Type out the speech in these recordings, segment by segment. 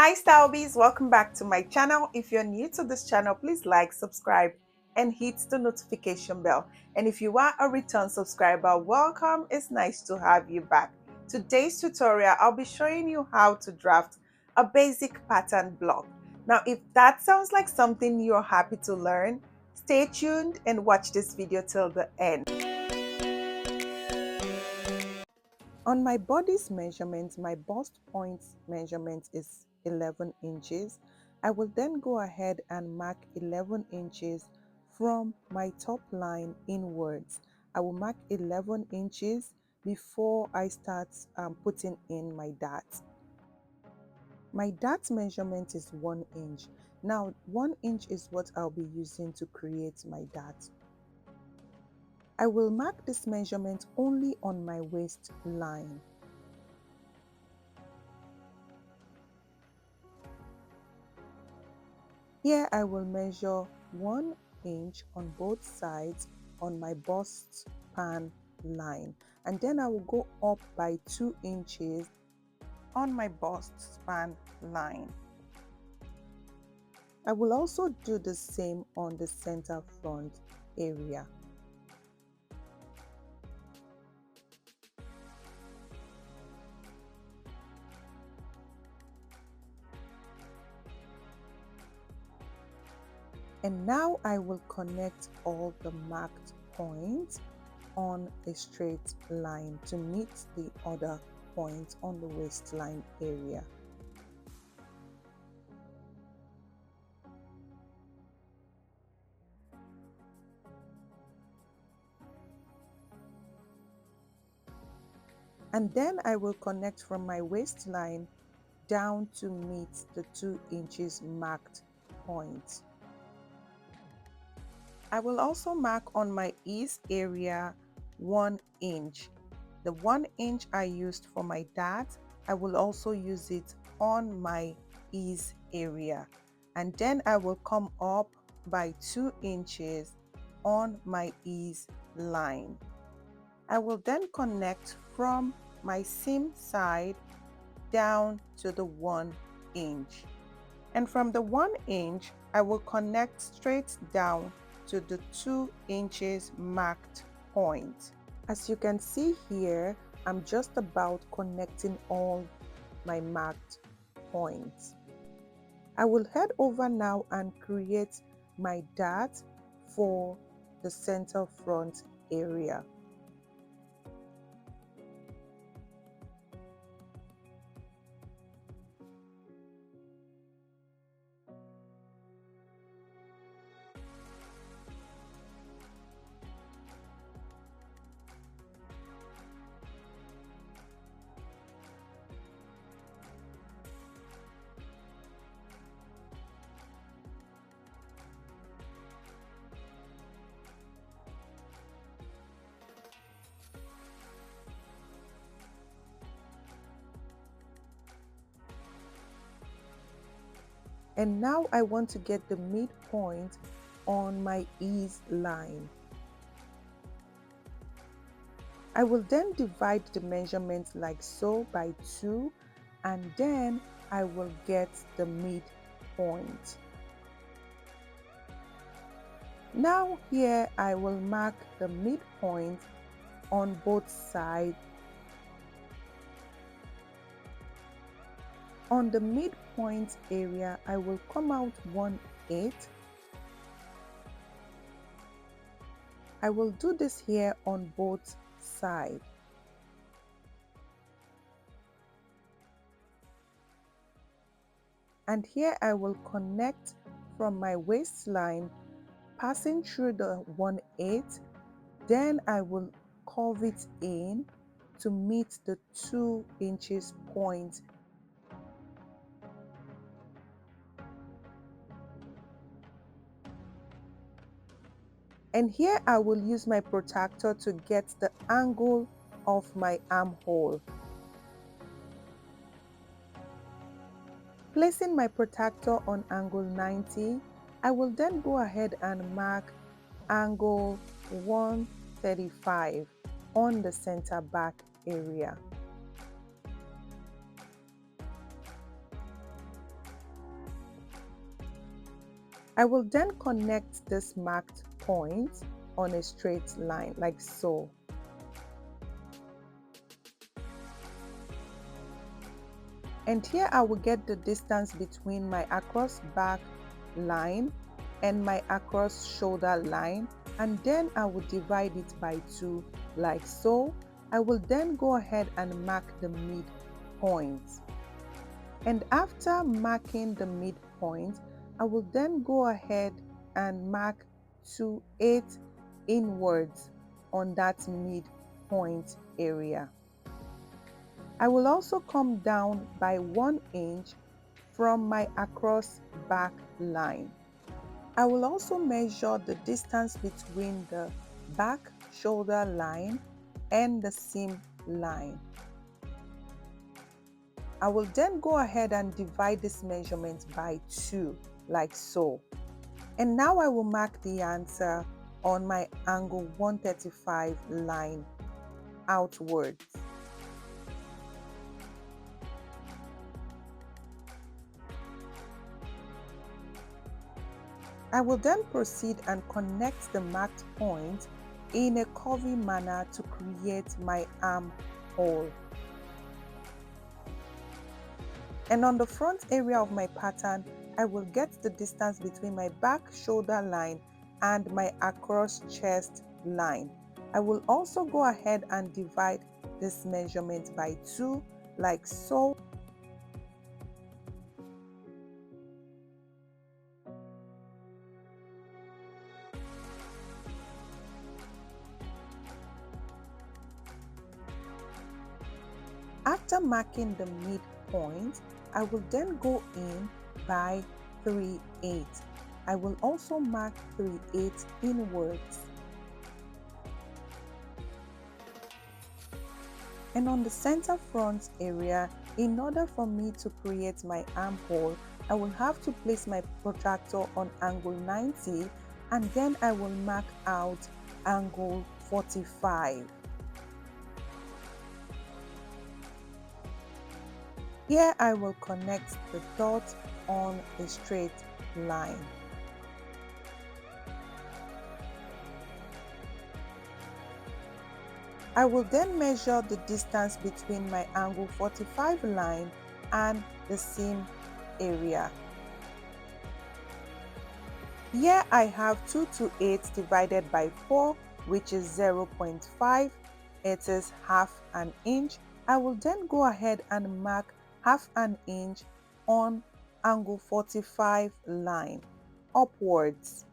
Hi Stylebees, welcome back to my channel. If you're new to this channel, please like, subscribe, and hit the notification bell. And if you are a return subscriber, welcome. It's nice to have you back. Today's tutorial, I'll be showing you how to draft a basic pattern block. Now, if that sounds like something you're happy to learn, stay tuned and watch this video till the end. On my body's measurement, my bust point measurement is 11 inches. I will then go ahead and mark 11 inches from my top line inwards. I will mark 11 inches before I start putting in my dart. My dart measurement is 1 inch. Now 1 inch is what I'll be using to create my dart. I will mark this measurement only on my waistline. Here I will measure 1 inch on both sides on my bust pan line, and then I will go up by 2 inches on my bust span line. I will also do the same on the center front area. And now I will connect all the marked points on a straight line to meet the other points on the waistline area. And then I will connect from my waistline down to meet the 2 inches marked point. I will also mark on my ease area 1 inch. The 1 inch I used for my dart, I will also use it on my ease area. And then I will come up by 2 inches on my ease line. I will then connect from my seam side down to the 1 inch. And from the 1 inch, I will connect straight down to the 2 inches marked point. As you can see here, I'm just about connecting all my marked points. I will head over now and create my dart for the center front area. And now I want to get the midpoint on my ease line. I will then divide the measurement like so by 2, and then I will get the midpoint. Now here I will mark the midpoint on both sides. On the midpoint area, I will come out 1/8. I will do this here on both sides. And here I will connect from my waistline, passing through the 1/8. Then I will curve it in to meet the 2 inches point. And here I will use my protractor to get the angle of my armhole. Placing my protractor on angle 90, I will then go ahead and mark angle 135 on the center back area. I will then connect this marked point on a straight line like so. And here I will get the distance between my across back line and my across shoulder line, and then I will divide it by 2 like so. I will then go ahead and mark the midpoint. And after marking the midpoint, I will then go ahead and mark 2/8 inwards on that midpoint area. I will also come down by 1 inch from my across back line. I will also measure the distance between the back shoulder line and the seam line. I will then go ahead and divide this measurement by 2 like so. And now I will mark the answer on my angle 135 line outwards. I will then proceed and connect the marked point in a curvy manner to create my armhole. And on the front area of my pattern, I will get the distance between my back shoulder line and my across chest line. I will also go ahead and divide this measurement by 2 like so. After marking the midpoint, I will then go in by 3/8. I will also mark 3/8 inwards. And on the center front area, in order for me to create my armhole, I will have to place my protractor on angle 90, and then I will mark out angle 45. Here I will connect the dot on a straight line. I will then measure the distance between my angle 45 line and the seam area. Here I have 2 to 8 divided by 4, which is 0.5. It is half an inch. I will then go ahead and mark half an inch on angle 45 line upwards.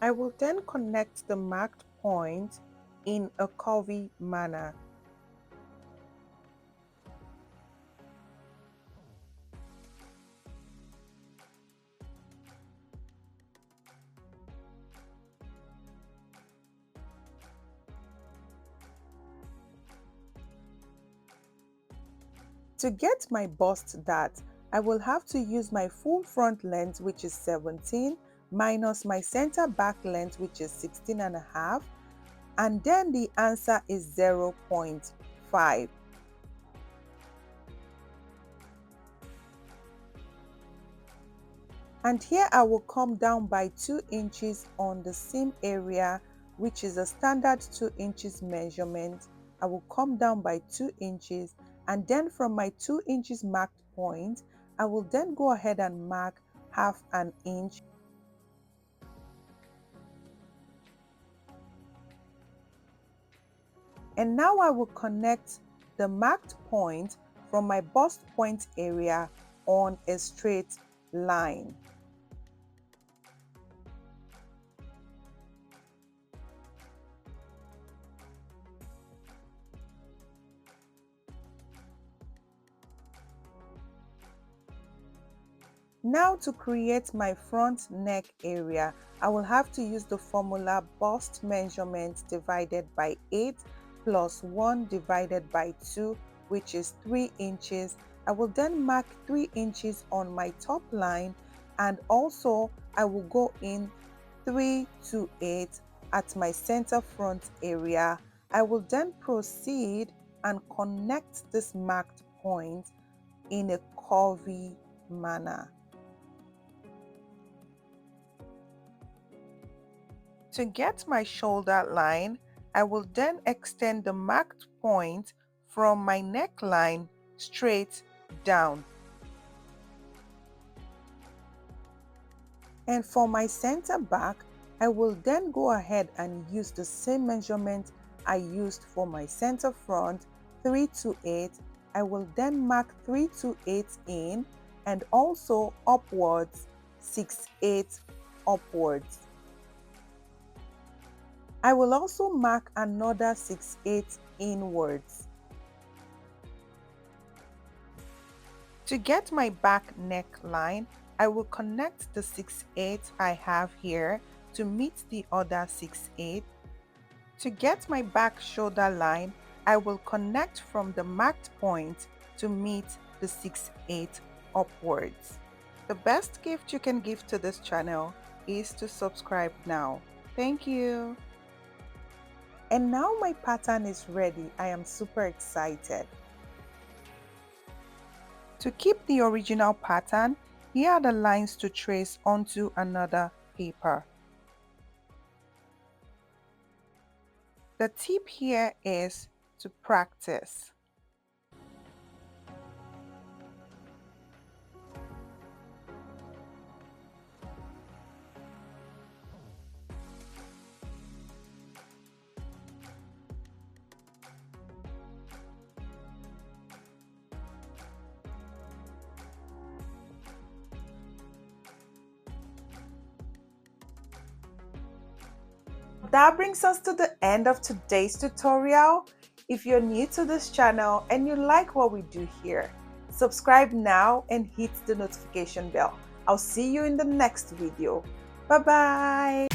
I will then connect the marked point in a curvy manner. To get my bust dart, I will have to use my full front length, which is 17, minus my center back length, which is 16.5, and then the answer is 0.5. And here I will come down by 2 inches on the seam area, which is a standard 2 inches measurement. I will come down by 2 inches, and then from my 2 inches marked point, I will then go ahead and mark half an inch. And now I will connect the marked point from my bust point area on a straight line. Now to create my front neck area, I will have to use the formula bust measurement divided by 8 plus 1 divided by 2, which is 3 inches. I will then mark 3 inches on my top line, and also I will go in 3 to 8 at my center front area. I will then proceed and connect this marked point in a curvy manner. To get my shoulder line, I will then extend the marked point from my neckline straight down. And for my center back, I will then go ahead and use the same measurement I used for my center front, 3 to 8. I will then mark 3 to 8 in and also upwards 6/8 upwards. I will also mark another 6/8 inwards. To get my back neckline, I will connect the 6/8 I have here to meet the other 6/8. To get my back shoulder line, I will connect from the marked point to meet the 6/8 upwards. The best gift you can give to this channel is to subscribe now. Thank you. And now my pattern is ready. I am super excited. To keep the original pattern, here are the lines to trace onto another paper. The tip here is to practice. That brings us to the end of today's tutorial. If you're new to this channel and you like what we do here, subscribe now and hit the notification bell. I'll see you in the next video. Bye bye.